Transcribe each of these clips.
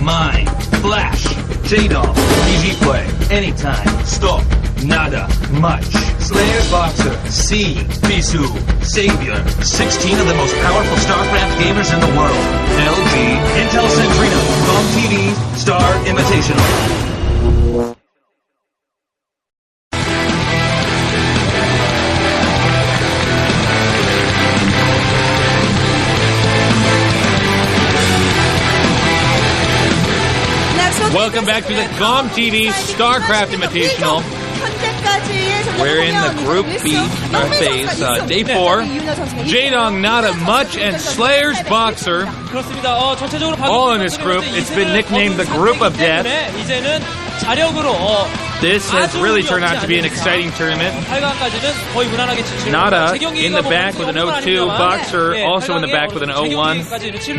Mind, Flash, Jaedong, easy play, anytime, stop, nada, much. Slayers Boxer, C, Bisu, Savior, 16 of the most powerful StarCraft gamers in the world. LG, Intel Katrina, Home TV, Star Invitational. Welcome back to the GOM TV StarCraft Invitational. We're in the Group B phase, Day 4. Jaedong, Nada, Much, and Slayers BoxeR. All in this group. It's been nicknamed the Group of Death. This has really turned out to be an exciting tournament. Nada in the back with an 0-2. BoxeR also in the back with an 0-1.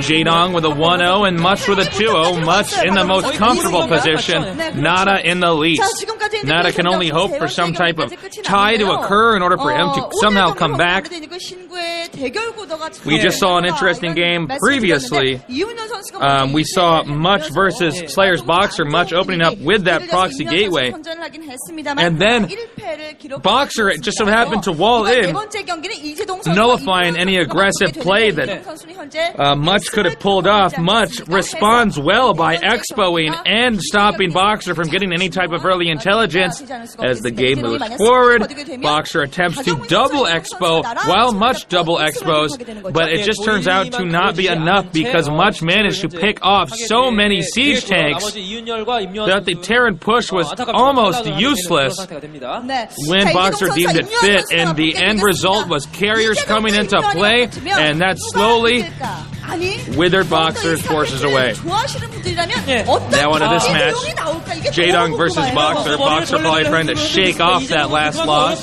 Jaedong with a 1-0 and Much with a 2-0. Much in the most comfortable position. Nada in the least. Nada can only hope for some type of tie to occur in order for him to somehow come back. We just saw an interesting game previously. We saw Much versus Slayers BoxeR. Much opening up with that proxy gateway. And then BoxeR just so happened to wall in, nullifying any aggressive play that Much could have pulled off. Much responds well by expoing and stopping BoxeR from getting any type of early intelligence. As the game moves forward, BoxeR attempts to double expo while Much double expos, but it just turns out to not be enough because Much managed to pick off so many siege tanks that the Terran push was almost useless when BoxeR deemed it fit, and the end result was carriers coming into play, and that slowly withered BoxeR's forces away. Now into this match, Jaedong versus BoxeR. BoxeR probably trying to shake off that last loss.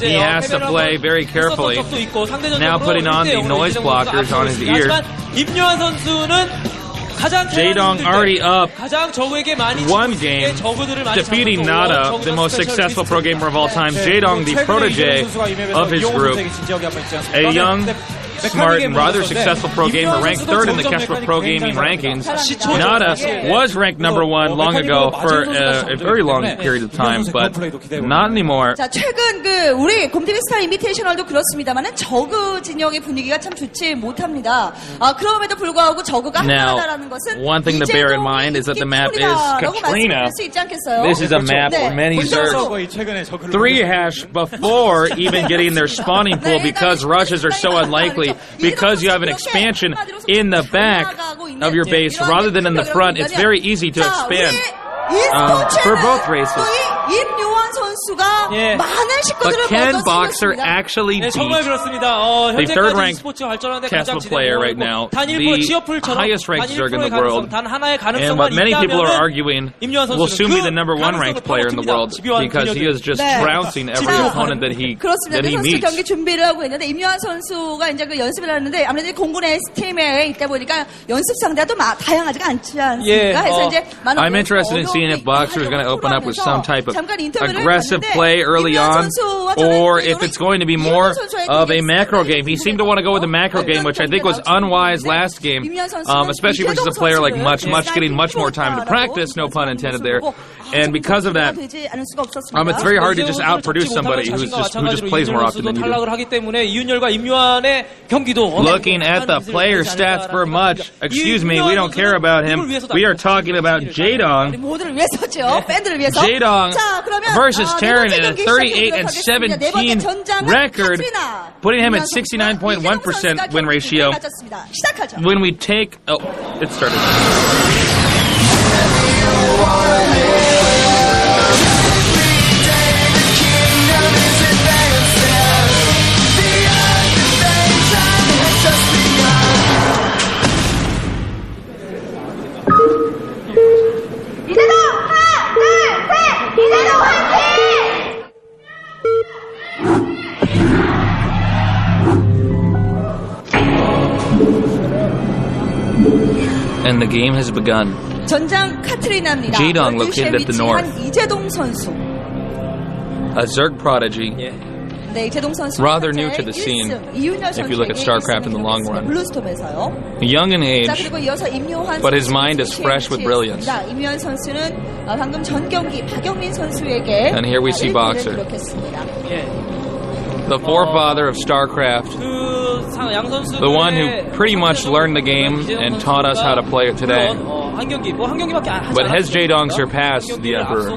He has to play very carefully. Now putting on the noise blockers on his ear. Jaedong already up one game, defeating Nada, the most successful pro gamer of all time. Jaedong, the protege of his group, a young, smart, and rather successful pro gamer, ranked 3rd in the Kespro Pro Gaming rankings. Nada was ranked number 1 long ago for a very long period of time, but not anymore. 최근 우리 곰TV 스타 인비테이셔널도 그렇습니다만은 저그 진영의 분위기가 참 좋지 못합니다. 그럼에도 불구하고 저그가 한다라는 것은 one thing to bear in mind is that the map is Katrina. This is a map where many Zergs 3-hash before even getting their spawning pool because rushes are so unlikely. Because you have an expansion in the back of your base rather than in the front, it's very easy to expand for both races. But can BoxeR actually beat the 3rd-ranked Kespro player right now, the highest-ranked Zerg in the world, and what many people are arguing will soon be the number 1 ranked player in the world because he is just trouncing every opponent that he meets. 경기 준비를 하고 있는데 임요한 선수가 이제 그 연습을 하는데 아무래도 공군의 스팀에 있다 보니까 연습 상대도 다양하지가 않지 않습니까? 그래서 이제 I'm interested in seeing if BoxeR is going to open up with some type of aggressive play early on, or if it's going to be more of a macro game. He seemed to want to go with a macro game, which I think was unwise last game, especially versus a player like Much getting much more time to practice, no pun intended there. And because of that, it's very hard to just outproduce somebody who just plays more often than you do. Looking at the player stats for Much, excuse me, we don't care about him. We are talking about Jaedong. Jaedong versus Terran in a 38-17 record, putting him at 69.1% win ratio. When we take... Oh, it started. And the game has begun. Jaedong located at the north. A Zerg prodigy. rather new to the scene if you look at StarCraft in the long run. Young in age, but his mind is fresh with brilliance. And here we see BoxeR, the forefather of StarCraft, the one who pretty much learned the game and taught us how to play it today. But has Jaedong surpassed the Emperor?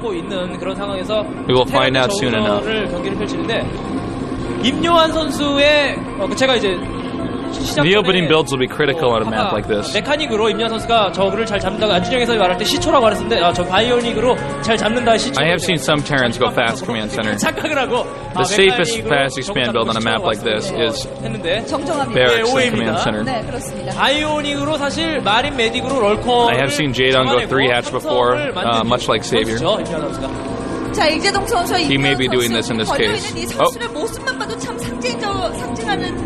We will find out soon enough. The opening builds will be critical on a map like this. 메카닉으로 임요한 선수가 저그를 잘 잡는다고 안준영에서 말할 때 시초라고 말했는데 저 바이오닉으로 잘 잡는다 시초. I have seen some Terrans go fast command center. The safest fast expand build on a map like this is barracks and command center. 바이오닉으로 사실 마린 메딕으로 럴커. I have seen Jaedong go 3-hatch before, much like Savior. He may be doing this in this case. Oh.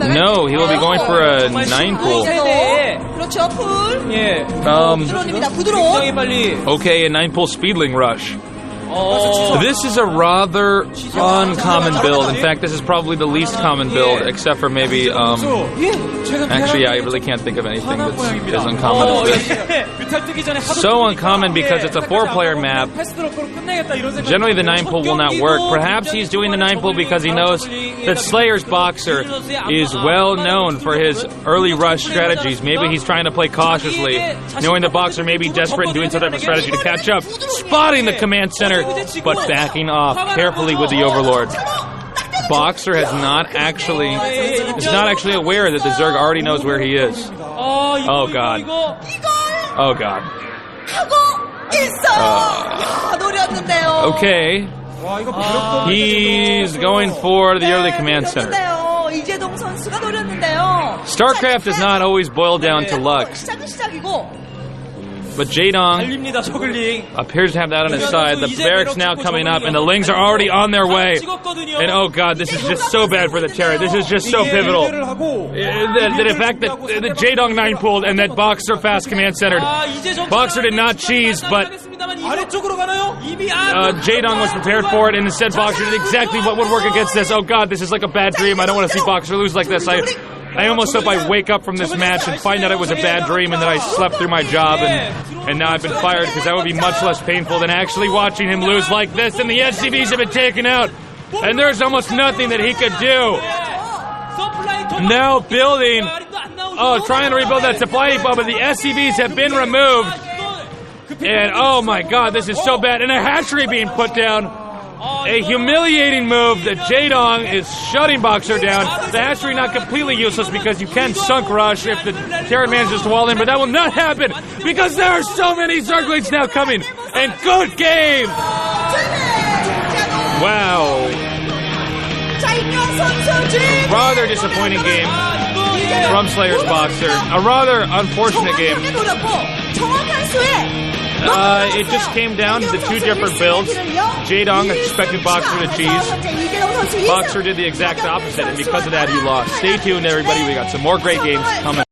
No, he will be going for a 9-pool. Okay, a 9-pool speedling rush. This is a rather uncommon build. In fact, this is probably the least common build, except for maybe, actually, yeah, I really can't think of anything that's as uncommon as this. So uncommon because it's a 4-player map. Generally, the 9-pool will not work. Perhaps he's doing the 9-pool because he knows that Slayer's BoxeR is well known for his early rush strategies. Maybe he's trying to play cautiously, knowing that BoxeR may be desperate and doing some type of strategy to catch up, spotting the command center, but backing off carefully with the Overlord. BoxeR is not actually aware that the Zerg already knows where he is. Oh god. Oh god. Okay. He's going for the early command center. StarCraft does not always boil down to luck. But Jaedong appears to have that on his side. The barracks now coming up, and the Lings are already on their way. And oh god, this is just so bad for the Terran. This is just so pivotal. The fact that the Jaedong 9-pooled and that BoxeR fast command centered. BoxeR did not cheese, but Jaedong was prepared for it, and instead BoxeR did exactly what would work against this. Oh god, this is like a bad dream. I don't want to see BoxeR lose like this. I almost hope I wake up from this match and find out it was a bad dream and that I slept through my job and now I've been fired, because that would be much less painful than actually watching him lose like this. And the SCVs have been taken out, and there's almost nothing that he could do. Now building, trying to rebuild that supply depot, but the SCVs have been removed. And oh my god, this is so bad. And a hatchery being put down. A humiliating move that Jaedong is shutting BoxeR down. The hatchery not completely useless because you can sunk rush if the Terran manages to wall in, but that will not happen because there are so many Zerglings now coming. And good game! Wow. Rather disappointing game from Slayer's BoxeR. A rather unfortunate game. It just came down to the two different builds. Jaedong expected BoxeR to cheese. BoxeR did the exact opposite, and because of that, he lost. Stay tuned, everybody. We got some more great games coming.